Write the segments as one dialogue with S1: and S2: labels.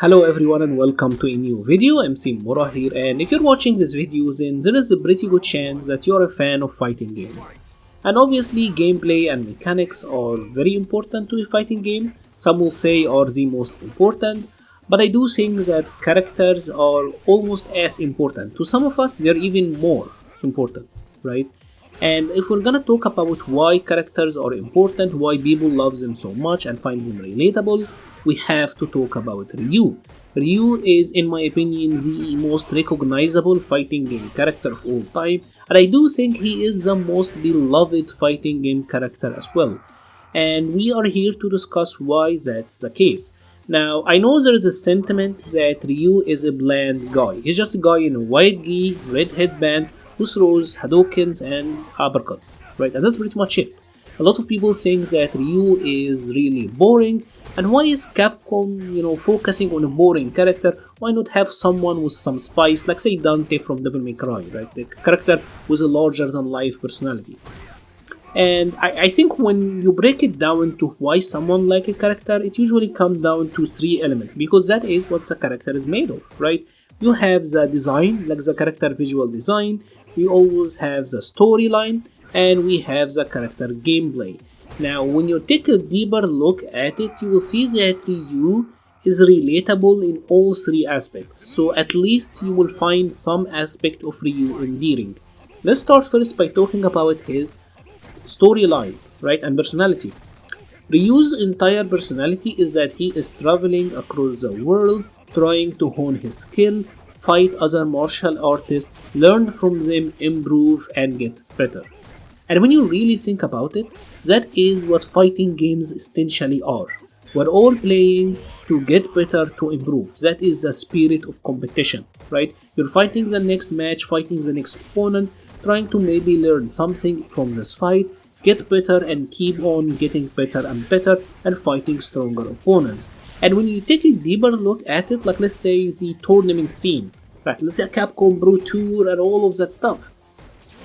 S1: Hello everyone and welcome to a new video. MC-Mura here, and if you're watching this video then there is a pretty good chance that you're a fan of fighting games. And obviously gameplay and mechanics are very important to a fighting game. Some will say are the most important, but I do think that characters are almost as important. To some of us they're even more important, right? And if we're gonna talk about why characters are important, why people love them so much and find them relatable, we have to talk about Ryu. Ryu is, in my opinion, the most recognizable fighting game character of all time, and I do think he is the most beloved fighting game character as well. And we are here to discuss why that's the case. Now, I know there is a sentiment that Ryu is a bland guy. He's just a guy in a white gi, red headband, who throws Hadoukens and uppercuts, right? And that's pretty much it. A lot of people think that Ryu is really boring, and why is Capcom, focusing on a boring character? Why not have someone with some spice, like say Dante from Devil May Cry, right? The character with a larger than life personality. And I think when you break it down to why someone like a character, it usually comes down to three elements, because that is what the character is made of, right? You have the design, like the character visual design, we always have the storyline, and we have the character gameplay. Now, when you take a deeper look at it, you will see that Ryu is relatable in all three aspects, so at least you will find some aspect of Ryu endearing. Let's start first by talking about his storyline, right, and personality. Ryu's entire personality is that he is traveling across the world, trying to hone his skill, fight other martial artists, learn from them, improve, and get better. And when you really think about it, that is what fighting games essentially are. We're all playing to get better, to improve. That is the spirit of competition, right? You're fighting the next match, fighting the next opponent, trying to maybe learn something from this fight, get better and keep on getting better and better and fighting stronger opponents. And when you take a deeper look at it, like let's say the tournament scene, right? Let's say Capcom Pro Tour and all of that stuff.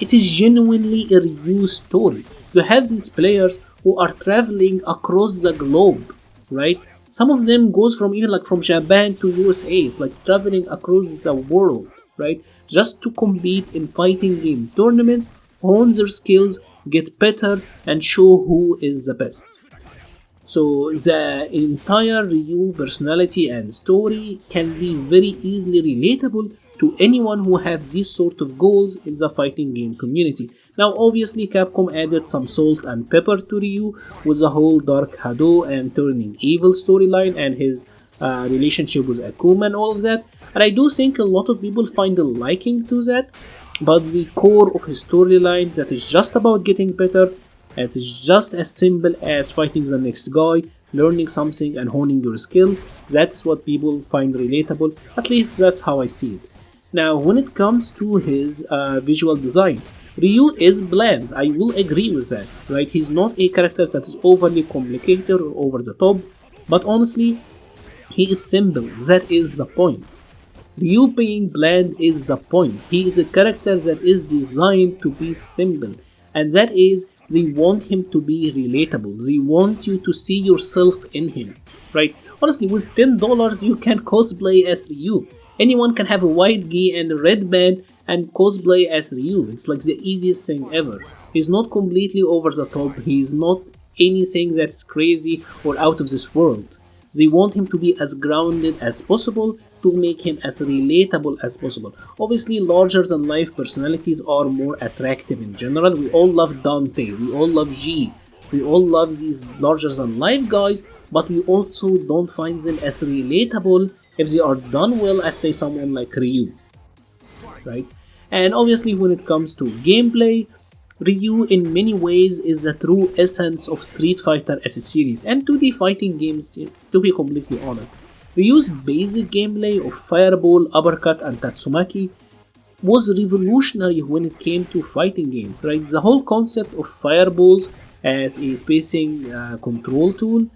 S1: It is genuinely a Ryu story. You have these players who are traveling across the globe, right? Some of them goes from even like from Japan to USA. It's like traveling across the world, right? Just to compete in fighting game tournaments, hone their skills, get better, and show who is the best. So the entire Ryu personality and story can be very easily relatable to anyone who has these sort of goals in the fighting game community. Now obviously Capcom added some salt and pepper to Ryu with the whole Dark Hado and turning evil storyline and his relationship with Akuma and all of that. And I do think a lot of people find a liking to that, but the core of his storyline that is just about getting better, it is just as simple as fighting the next guy, learning something and honing your skill. That's what people find relatable, at least that's how I see it. Now when it comes to his visual design, Ryu is bland, I will agree with that, right? He's not a character that is overly complicated or over the top, but honestly, he is simple, that is the point. Ryu being bland is the point. He is a character that is designed to be simple, and that is they want him to be relatable. They want you to see yourself in him, right? Honestly, with $10 you can cosplay as Ryu. Anyone can have a white gi and a red band and cosplay as Ryu. It's like the easiest thing ever. He's not completely over the top. He's not anything that's crazy or out of this world. They want him to be as grounded as possible to make him as relatable as possible. Obviously, larger than life personalities are more attractive in general. We all love Dante, we all love G, we all love these larger than life guys, but we also don't find them as relatable if they are done well as say someone like Ryu, right? And obviously when it comes to gameplay, Ryu in many ways is the true essence of Street Fighter as a series and 2D fighting games, to be completely honest. Ryu's basic gameplay of Fireball, Uppercut and Tatsumaki was revolutionary when it came to fighting games, right? The whole concept of Fireballs as a spacing control tool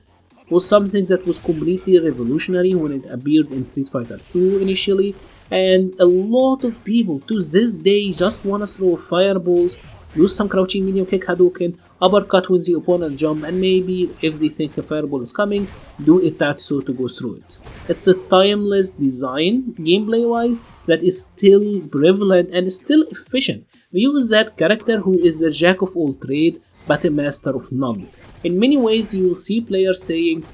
S1: was something that was completely revolutionary when it appeared in Street Fighter 2 initially, and a lot of people to this day just wanna throw fireballs use some crouching medium kick Hadouken, uppercut when the opponent jump, and maybe if they think a fireball is coming, do Itatsu to go through it. It's a timeless design, gameplay wise, that is still prevalent and still efficient. Ryu is that character who is the jack of all trade but a master of none. In many ways you will see players saying,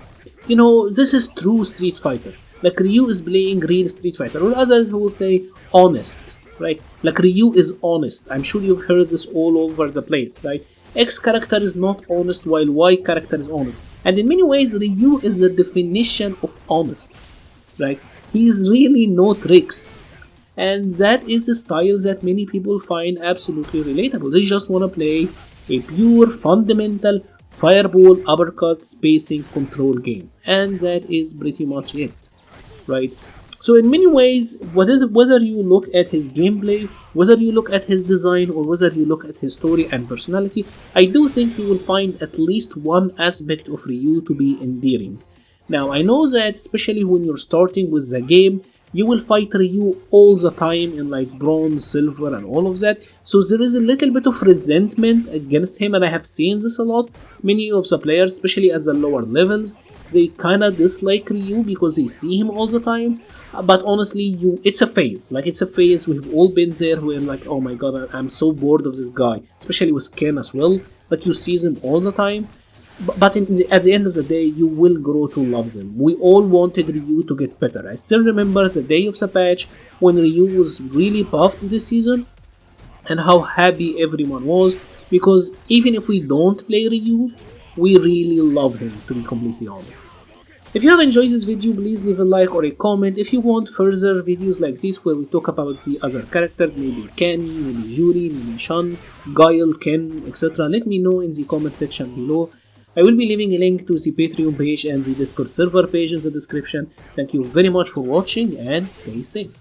S1: you know, this is true Street Fighter. Like Ryu is playing real Street Fighter, or others who will say honest, right? Like Ryu is honest. I'm sure you've heard this all over the place, right? X character is not honest while Y character is honest. And in many ways Ryu is the definition of honest, right? He is really no tricks. And that is a style that many people find absolutely relatable. They just want to play a pure fundamental fireball uppercut spacing control game, and that is pretty much it, right? So in many ways, whether you look at his gameplay, whether you look at his design, or whether you look at his story and personality, I do think you will find at least one aspect of Ryu to be endearing. Now I know that especially when you're starting with the game, you will fight Ryu all the time in like bronze, silver and all of that, so there is a little bit of resentment against him, and I have seen this a lot. Many of the players, especially at the lower levels, they kinda dislike Ryu because they see him all the time. But honestly, it's a phase. Like, it's a phase. We've all been there. We're like, oh my god, I'm so bored of this guy. Especially with Ken as well. Like, you see them all the time. But at the end of the day, you will grow to love them. We all wanted Ryu to get better. I still remember the day of the patch when Ryu was really buffed this season, and how happy everyone was, because even if we don't play Ryu, we really love him, to be completely honest. If you have enjoyed this video, please leave a like or a comment. If you want further videos like this where we talk about the other characters, maybe Ken, maybe Juri, maybe Shun, Guile, Ken, etc., let me know in the comment section below. I will be leaving a link to the Patreon page and the Discord server page in the description. Thank you very much for watching and stay safe.